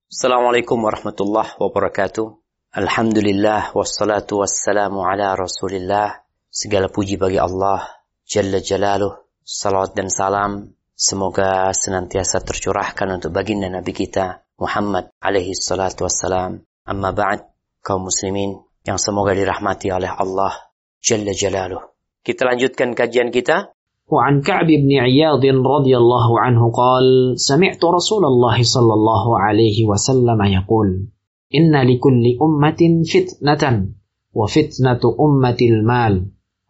Assalamualaikum warahmatullahi wabarakatuh. Alhamdulillah wassalatu wassalamu ala Rasulillah. Segala puji bagi Allah Jalla Jalaluh. Salawat dan salam semoga senantiasa tercurahkan untuk baginda Nabi kita Muhammad alaihi salatu wassalam. Amma ba'd, kaum muslimin yang semoga dirahmati oleh Allah Jalla Jalaluh. Kita lanjutkan kajian kita. وعن كعب بن عياض رضي الله عنه قال سمعت رسول الله صلى الله عليه وسلم يقول إن لكل أمة فتنة وفتنة أمة المال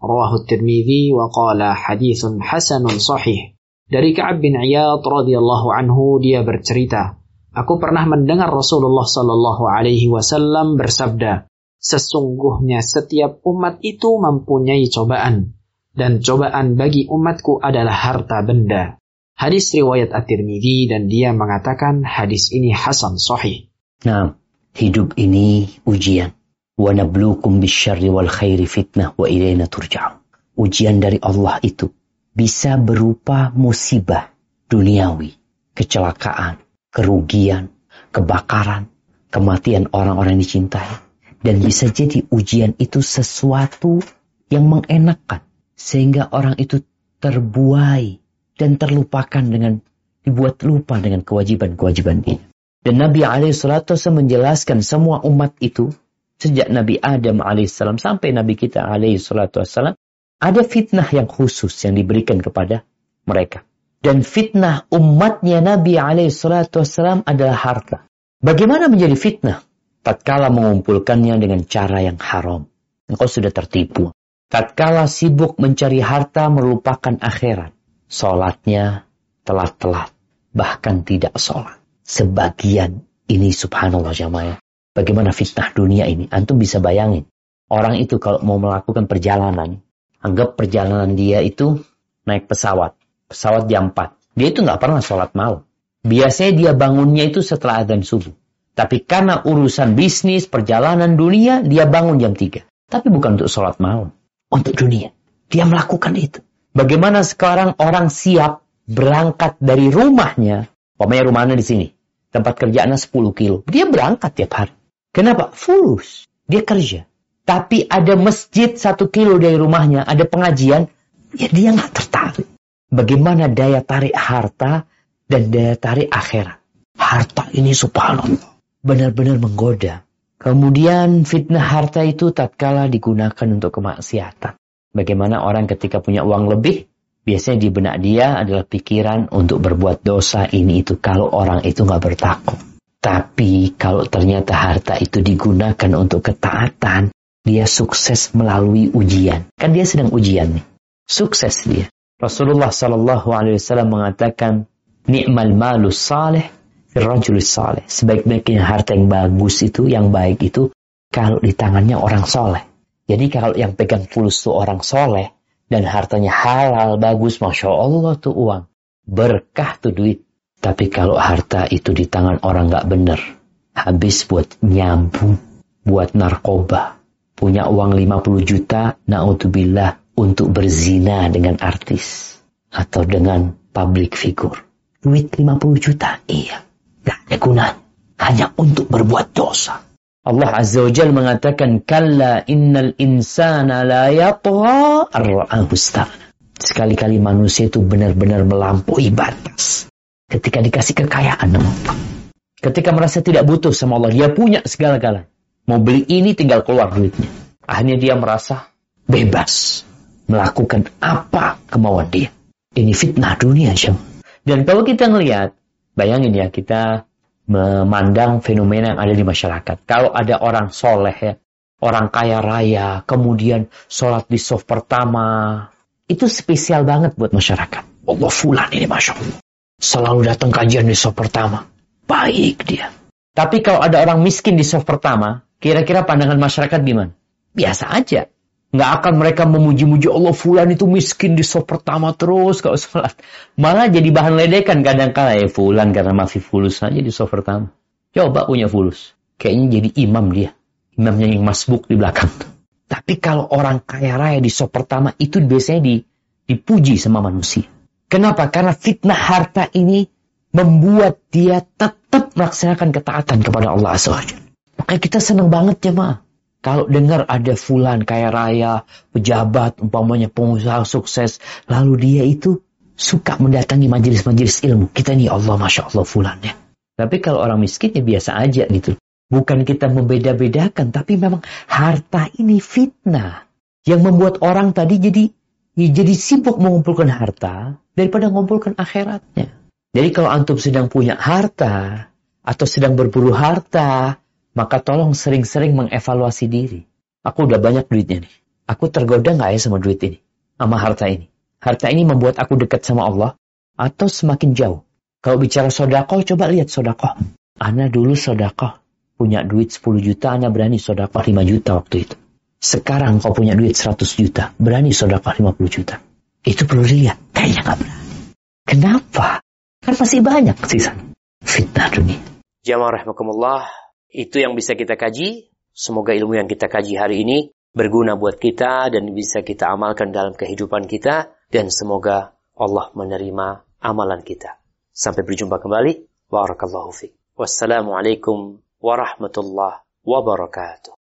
رواه الترمذي وقال حديث حسن صحيح. Dari Ka'ab bin Iyad radhiyallahu anhu, dia bercerita, aku pernah mendengar Rasulullah sallallahu alaihi wasallam bersabda, sesungguhnya setiap umat itu mempunyai cobaan, dan cobaan bagi umatku adalah harta benda. Hadis riwayat At-Tirmidzi, dan dia mengatakan hadis ini hasan sahih. Nah, hidup ini ujian. Wa nabluukum bisyarri wal khairi fitnah wa ilaina turja'un. Ujian dari Allah itu bisa berupa musibah duniawi, kecelakaan, kerugian, kebakaran, kematian orang-orang yang dicintai. Dan bisa jadi ujian itu sesuatu yang mengenakkan, sehingga orang itu terbuai dan terlupakan dibuat lupa dengan kewajiban-kewajiban ini. Dan Nabi alaihissalatu menjelaskan semua umat itu, sejak Nabi Adam alaihissalam sampai Nabi kita alaihissalatu ada fitnah yang khusus yang diberikan kepada mereka. Dan fitnah umatnya Nabi alaihissalatu adalah harta. Bagaimana menjadi fitnah? Tatkala mengumpulkannya dengan cara yang haram, engkau sudah tertipu. Tatkala sibuk mencari harta melupakan akhirat, sholatnya telat-telat, bahkan tidak sholat. Sebagian ini subhanallah jamaah. Bagaimana fitnah dunia ini? Antum bisa bayangin. Orang itu kalau mau melakukan perjalanan, anggap perjalanan dia itu naik pesawat jam 4. Dia itu nggak pernah sholat malam. Biasanya dia bangunnya itu setelah adzan subuh. Tapi karena urusan bisnis, perjalanan dunia, dia bangun jam 3. Tapi bukan untuk sholat malam. Untuk dunia. Dia melakukan itu. Bagaimana sekarang orang siap berangkat dari rumahnya. Pokoknya rumahnya di sini. Tempat kerjaannya 10 kilo. Dia berangkat tiap hari. Kenapa? Fulus. Dia kerja. Tapi ada masjid 1 kilo dari rumahnya. Ada pengajian. Ya dia nggak tertarik. Bagaimana daya tarik harta dan daya tarik akhirat. Harta ini subhanallah. Benar-benar menggoda. Kemudian fitnah harta itu tatkala digunakan untuk kemaksiatan. Bagaimana orang ketika punya uang lebih, biasanya di benak dia adalah pikiran untuk berbuat dosa ini itu kalau orang itu nggak bertakwa. Tapi kalau ternyata harta itu digunakan untuk ketaatan, dia sukses melalui ujian. Kan dia sedang ujian nih. Sukses dia. Rasulullah SAW mengatakan, ni'mal malus salih Rajulis saleh. Sebaik-baiknya harta yang bagus itu, yang baik itu, kalau di tangannya orang soleh. Jadi kalau yang pegang fulus itu orang soleh, dan hartanya halal, bagus, Masya Allah tuh uang. Berkah tuh duit. Tapi kalau harta itu di tangan orang gak bener, habis buat nyambung, buat narkoba. Punya uang 50 juta, na'udzubillah, untuk berzina dengan artis. Atau dengan public figure. Duit 50 juta, iya. Gak ada gunanya. Hanya untuk berbuat dosa. Allah Azza wa Jalla mengatakan, Kalla innal insana la yatgha ar-ra'ahu istaghna. Sekali-kali manusia itu benar-benar melampaui batas. Ketika dikasih kekayaan, ketika merasa tidak butuh sama Allah, dia punya segala-galanya. Mau beli ini tinggal keluar duitnya. Akhirnya dia merasa bebas. Melakukan apa kemauan dia. Ini fitnah dunia, Syam. Dan kalau kita ngelihat, bayangin ya, kita memandang fenomena yang ada di masyarakat. Kalau ada orang soleh ya, orang kaya raya, kemudian sholat di shaf pertama, itu spesial banget buat masyarakat. Allah fulan ini Masya Allah. Selalu datang kajian di shaf pertama. Baik dia. Tapi kalau ada orang miskin di shaf pertama, kira-kira pandangan masyarakat gimana? Biasa aja. Nggak akan mereka memuji-muji Allah fulan itu miskin di shaf pertama terus kalau sholat. Malah jadi bahan ledekan kadang-kala ya fulan karena masih fulus aja di shaf pertama. Coba punya fulus. Kayaknya jadi imam dia. Imamnya yang masbuk di belakang. Tapi kalau orang kaya raya di shaf pertama itu biasanya dipuji sama manusia. Kenapa? Karena fitnah harta ini membuat dia tetap melaksanakan ketaatan kepada Allah Azza wa Jalla. Makanya kita senang banget jemaah. Kalau dengar ada fulan kaya raya, pejabat, umpamanya pengusaha sukses, lalu dia itu suka mendatangi majelis-majelis ilmu. Kita nih Allah, Masya Allah fulan ya. Tapi kalau orang miskin ya biasa aja gitu. Bukan kita membeda-bedakan, tapi memang harta ini fitnah. Yang membuat orang tadi jadi sibuk mengumpulkan harta daripada mengumpulkan akhiratnya. Jadi kalau antum sedang punya harta atau sedang berburu harta, maka tolong sering-sering mengevaluasi diri. Aku udah banyak duitnya nih. Aku tergoda nggak ya sama duit ini? Sama harta ini? Harta ini membuat aku dekat sama Allah atau semakin jauh? Kalau bicara sodakoh, coba lihat sodakoh. Ana dulu sodakoh. Punya duit 10 juta, Ana berani sodakoh 5 juta waktu itu. Sekarang kau punya duit 100 juta, berani sodakoh 50 juta. Itu perlu dilihat. Kayaknya nggak berani. Kenapa? Kan masih banyak sisa fitnah dunia. Jamaah rahimakumullah, itu yang bisa kita kaji. Semoga ilmu yang kita kaji hari ini berguna buat kita dan bisa kita amalkan dalam kehidupan kita. Dan semoga Allah menerima amalan kita. Sampai berjumpa kembali. Barakallahu fiik. Wassalamualaikum warahmatullahi wabarakatuh.